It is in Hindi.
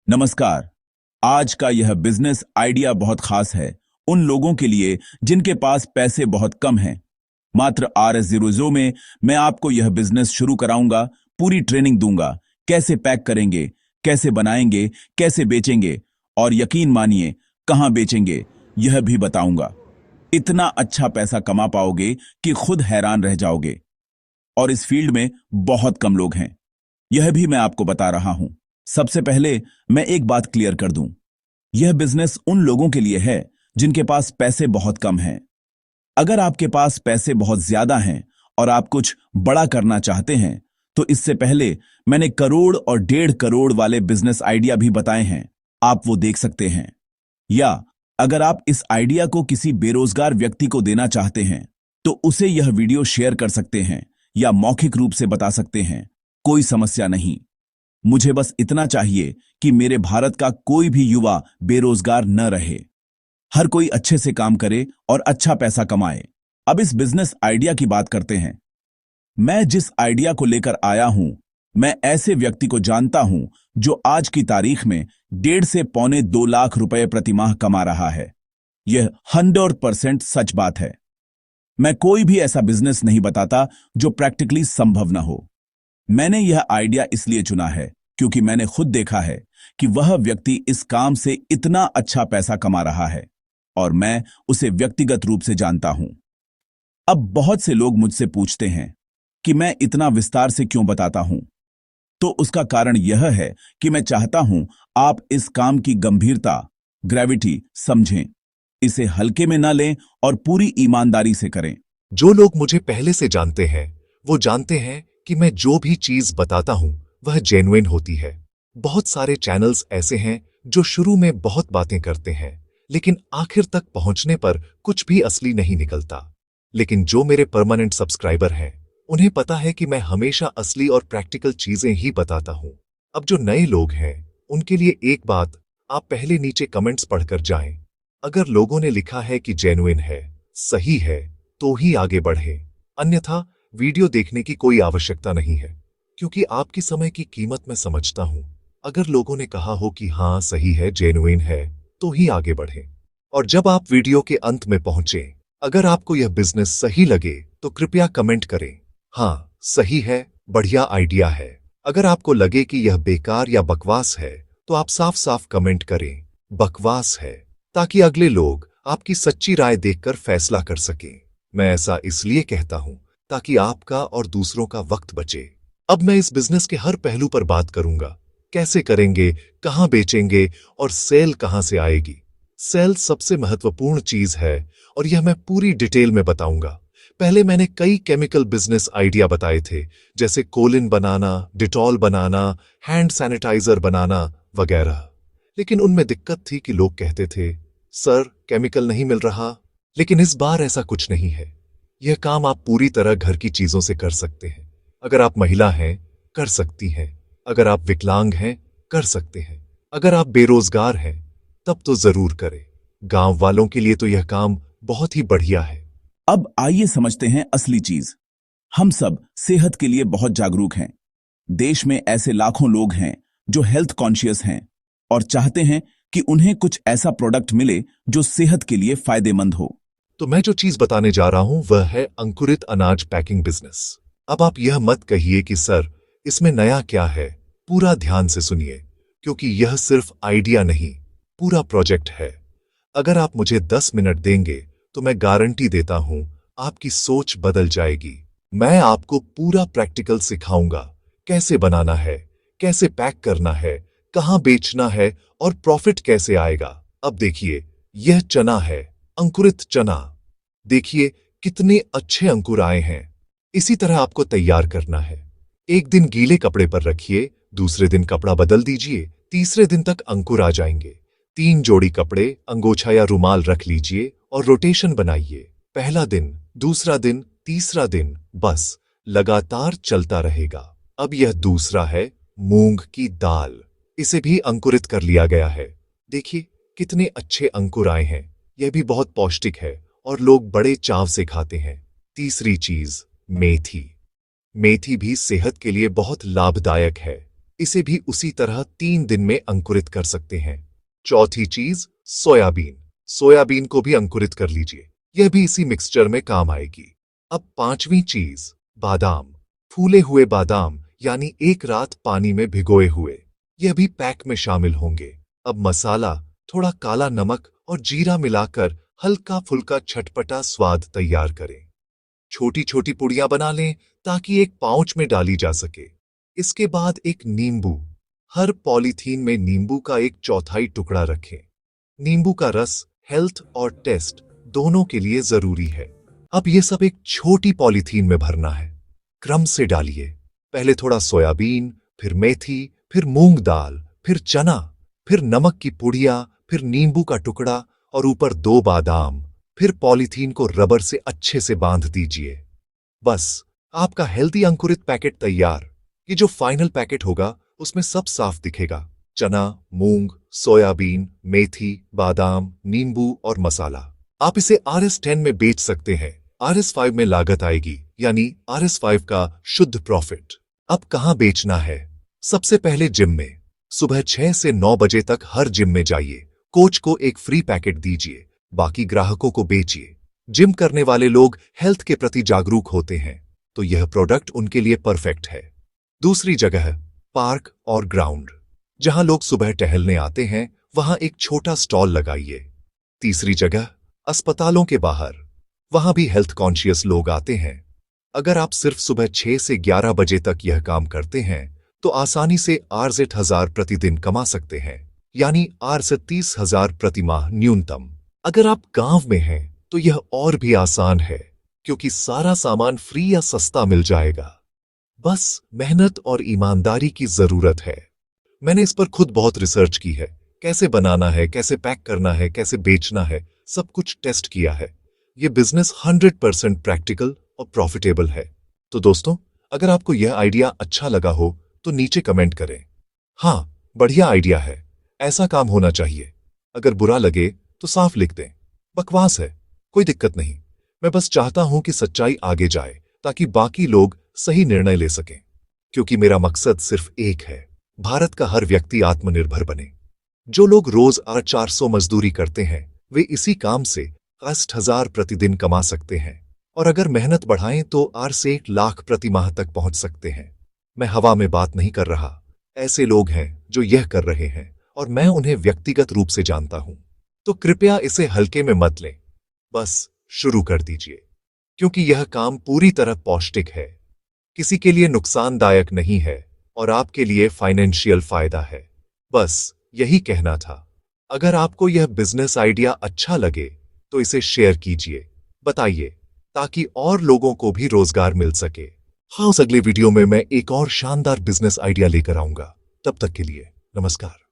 नमस्कार। आज का यह बिजनेस आइडिया बहुत खास है उन लोगों के लिए जिनके पास पैसे बहुत कम हैं। मात्र RS00 में मैं आपको यह बिजनेस शुरू कराऊंगा, पूरी ट्रेनिंग दूंगा, कैसे पैक करेंगे, कैसे बनाएंगे, कैसे बेचेंगे और यकीन मानिए कहां बेचेंगे यह भी बताऊंगा। इतना अच्छा पैसा कमा पाओगे कि खुद हैरान रह जाओगे। और इस फील्ड में बहुत कम लोग हैं, यह भी मैं आपको बता रहा हूं। सबसे पहले मैं एक बात क्लियर कर दूं, यह बिजनेस उन लोगों के लिए है जिनके पास पैसे बहुत कम हैं। अगर आपके पास पैसे बहुत ज्यादा हैं और आप कुछ बड़ा करना चाहते हैं, तो इससे पहले मैंने करोड़ और 1.5 करोड़ वाले बिजनेस आइडिया भी बताए हैं, आप वो देख सकते हैं। या अगर आप इस आइडिया को किसी बेरोजगार व्यक्ति को देना चाहते हैं, तो उसे यह वीडियो शेयर कर सकते हैं या मौखिक रूप से बता सकते हैं, कोई समस्या नहीं। मुझे बस इतना चाहिए कि मेरे भारत का कोई भी युवा बेरोजगार न रहे, हर कोई अच्छे से काम करे और अच्छा पैसा कमाए। अब इस बिजनेस आइडिया की बात करते हैं। मैं जिस आइडिया को लेकर आया हूं, मैं ऐसे व्यक्ति को जानता हूं जो आज की तारीख में 1.5 से पौने 2 लाख रुपए प्रति माह कमा रहा है। यह 100% सच बात है। मैं कोई भी ऐसा बिजनेस नहीं बताता जो प्रैक्टिकली संभव न हो। मैंने यह आइडिया इसलिए चुना है क्योंकि मैंने खुद देखा है कि वह व्यक्ति इस काम से इतना अच्छा पैसा कमा रहा है और मैं उसे व्यक्तिगत रूप से जानता हूं। अब बहुत से लोग मुझसे पूछते हैं कि मैं इतना विस्तार से क्यों बताता हूं, तो उसका कारण यह है कि मैं चाहता हूं आप इस काम की गंभीरता, ग्रेविटी समझें, इसे हल्के में ना लें और पूरी ईमानदारी से करें। जो लोग मुझे पहले से जानते हैं वो जानते हैं कि मैं जो भी चीज बताता हूं वह जेन्युइन होती है। बहुत सारे चैनल्स ऐसे हैं जो शुरू में बहुत बातें करते हैं लेकिन आखिर तक पहुंचने पर कुछ भी असली नहीं निकलता। लेकिन जो मेरे परमानेंट सब्सक्राइबर हैं उन्हें पता है कि मैं हमेशा असली और प्रैक्टिकल चीजें ही बताता हूं। अब जो नए लोग हैं उनके लिए एक बात, आप पहले नीचे कमेंट्स पढ़कर जाएं। अगर लोगों ने लिखा है कि जेन्युइन है, सही है, तो ही आगे बढ़े, अन्यथा वीडियो देखने की कोई आवश्यकता नहीं है। क्योंकि आपकी समय की कीमत मैं समझता हूं। अगर लोगों ने कहा हो कि हाँ सही है, जेन्युइन है, तो ही आगे बढ़े। और जब आप वीडियो के अंत में पहुंचे, अगर आपको यह बिजनेस सही लगे तो कृपया कमेंट करें, हाँ सही है, बढ़िया आइडिया है। अगर आपको लगे कि यह बेकार या बकवास है तो आप साफ साफ कमेंट करें, बकवास है, ताकि अगले लोग आपकी सच्ची राय देखकर फैसला कर सकें। मैं ऐसा इसलिए कहता हूं ताकि आपका और दूसरों का वक्त बचे। अब मैं इस बिजनेस के हर पहलू पर बात करूंगा, कैसे करेंगे, कहां बेचेंगे और सेल कहां से आएगी। सेल सबसे महत्वपूर्ण चीज है और यह मैं पूरी डिटेल में बताऊंगा। पहले मैंने कई केमिकल बिजनेस आइडिया बताए थे, जैसे कोलिन बनाना, डिटॉल बनाना, हैंड सैनिटाइजर बनाना वगैरह। लेकिन उनमें दिक्कत थी कि लोग कहते थे, सर केमिकल नहीं मिल रहा। लेकिन इस बार ऐसा कुछ नहीं है। यह काम आप पूरी तरह घर की चीजों से कर सकते हैं। अगर आप महिला हैं, कर सकती हैं। अगर आप विकलांग हैं, कर सकते हैं। अगर आप बेरोजगार हैं, तब तो जरूर करें। गांव वालों के लिए तो यह काम बहुत ही बढ़िया है। अब आइए समझते हैं असली चीज। हम सब सेहत के लिए बहुत जागरूक हैं। देश में ऐसे लाखों लोग हैं जो हेल्थ कॉन्शियस हैं और चाहते हैं कि उन्हें कुछ ऐसा प्रोडक्ट मिले जो सेहत के लिए फायदेमंद हो। तो मैं जो चीज बताने जा रहा हूं वह है अंकुरित अनाज पैकिंग बिजनेस। अब आप यह मत कहिए कि सर इसमें नया क्या है, पूरा ध्यान से सुनिए, क्योंकि यह सिर्फ आइडिया नहीं, पूरा प्रोजेक्ट है। अगर आप मुझे 10 मिनट देंगे तो मैं गारंटी देता हूं आपकी सोच बदल जाएगी। मैं आपको पूरा प्रैक्टिकल सिखाऊंगा, कैसे बनाना है, कैसे पैक करना है, कहां बेचना है और प्रॉफिट कैसे आएगा। अब देखिए, यह चना है, अंकुरित चना। देखिए कितने अच्छे अंकुर आए हैं। इसी तरह आपको तैयार करना है। एक दिन गीले कपड़े पर रखिए, दूसरे दिन कपड़ा बदल दीजिए, तीसरे दिन तक अंकुर आ जाएंगे। 3 जोड़ी कपड़े, अंगोछा या रुमाल रख लीजिए और रोटेशन बनाइए। पहला दिन, दूसरा दिन, तीसरा दिन, बस लगातार चलता रहेगा। अब यह दूसरा है मूंग की दाल। इसे भी अंकुरित कर लिया गया है। देखिए कितने अच्छे अंकुर आए हैं। यह भी बहुत पौष्टिक है और लोग बड़े चाव से खाते हैं। तीसरी चीज, मेथी। मेथी भी सेहत के लिए बहुत लाभदायक है। इसे भी उसी तरह 3 दिन में अंकुरित कर सकते हैं। चौथी चीज सोयाबीन। सोयाबीन को भी अंकुरित कर लीजिए, यह भी इसी मिक्सचर में काम आएगी। अब पांचवी चीज बादाम। फूले हुए बादाम यानी एक रात पानी में भिगोए हुए, यह भी पैक में शामिल होंगे। अब मसाला, थोड़ा काला नमक और जीरा मिलाकर हल्का फुल्का छटपटा स्वाद तैयार करें। छोटी छोटी पुड़ियां बना लें ताकि एक पाउच में डाली जा सके। इसके बाद एक नींबू। हर पॉलीथीन में नींबू का 1/4 टुकड़ा रखें। नींबू का रस हेल्थ और टेस्ट दोनों के लिए जरूरी है। अब ये सब एक छोटी पॉलीथीन में भरना है। क्रम से डालिए, पहले थोड़ा सोयाबीन, फिर मेथी, फिर मूंग दाल, फिर चना, फिर नमक की पुड़िया, फिर नींबू का टुकड़ा और ऊपर 2 बादाम। फिर पॉलीथीन को रबर से अच्छे से बांध दीजिए। बस आपका हेल्दी अंकुरित पैकेट तैयार। ये जो फाइनल पैकेट होगा उसमें सब साफ दिखेगा। चना, मूंग, सोयाबीन, मेथी, बादाम, नींबू और मसाला। आप इसे RS10 में बेच सकते हैं। RS5 में लागत आएगी, यानी RS5 का शुद्ध प्रॉफिट। अब कहां बेचना है? सबसे पहले जिम में। सुबह 6 से 9 बजे तक हर जिम में जाइए। कोच को एक फ्री पैकेट दीजिए, बाकी ग्राहकों को बेचिए। जिम करने वाले लोग हेल्थ के प्रति जागरूक होते हैं, तो यह प्रोडक्ट उनके लिए परफेक्ट है। दूसरी जगह पार्क और ग्राउंड। जहां लोग सुबह टहलने आते हैं वहां एक छोटा स्टॉल लगाइए। तीसरी जगह अस्पतालों के बाहर। वहां भी हेल्थ कॉन्शियस लोग आते हैं। अगर आप सिर्फ सुबह 6 से 11 बजे तक यह काम करते हैं तो आसानी से RZ1000 प्रतिदिन कमा सकते हैं, यानी RZ30,000 प्रति माह न्यूनतम। अगर आप गांव में हैं तो यह और भी आसान है, क्योंकि सारा सामान फ्री या सस्ता मिल जाएगा। बस मेहनत और ईमानदारी की जरूरत है। मैंने इस पर खुद बहुत रिसर्च की है। कैसे बनाना है, कैसे पैक करना है, कैसे बेचना है, सब कुछ टेस्ट किया है। यह बिजनेस 100% प्रैक्टिकल और प्रॉफिटेबल है। तो दोस्तों, अगर आपको यह आइडिया अच्छा लगा हो तो नीचे कमेंट करें, हाँ बढ़िया आइडिया है, ऐसा काम होना चाहिए। अगर बुरा लगे तो साफ लिख दें, बकवास है, कोई दिक्कत नहीं। मैं बस चाहता हूं कि सच्चाई आगे जाए ताकि बाकी लोग सही निर्णय ले सकें। क्योंकि मेरा मकसद सिर्फ एक है, भारत का हर व्यक्ति आत्मनिर्भर बने। जो लोग रोज 400 मजदूरी करते हैं वे इसी काम से 60,000 प्रतिदिन कमा सकते हैं, और अगर मेहनत बढ़ाएं तो 8 से 1 लाख प्रति माह तक पहुंच सकते हैं। मैं हवा में बात नहीं कर रहा, ऐसे लोग हैं जो यह कर रहे हैं और मैं उन्हें व्यक्तिगत रूप से जानता हूं। तो कृपया इसे हल्के में मत लें, बस शुरू कर दीजिए, क्योंकि यह काम पूरी तरह पौष्टिक है, किसी के लिए नुकसानदायक नहीं है और आपके लिए फाइनेंशियल फायदा है। बस यही कहना था। अगर आपको यह बिजनेस आइडिया अच्छा लगे तो इसे शेयर कीजिए, बताइए, ताकि और लोगों को भी रोजगार मिल सके। हाँ, उस अगले वीडियो में मैं एक और शानदार बिजनेस आइडिया लेकर आऊंगा। तब तक के लिए नमस्कार।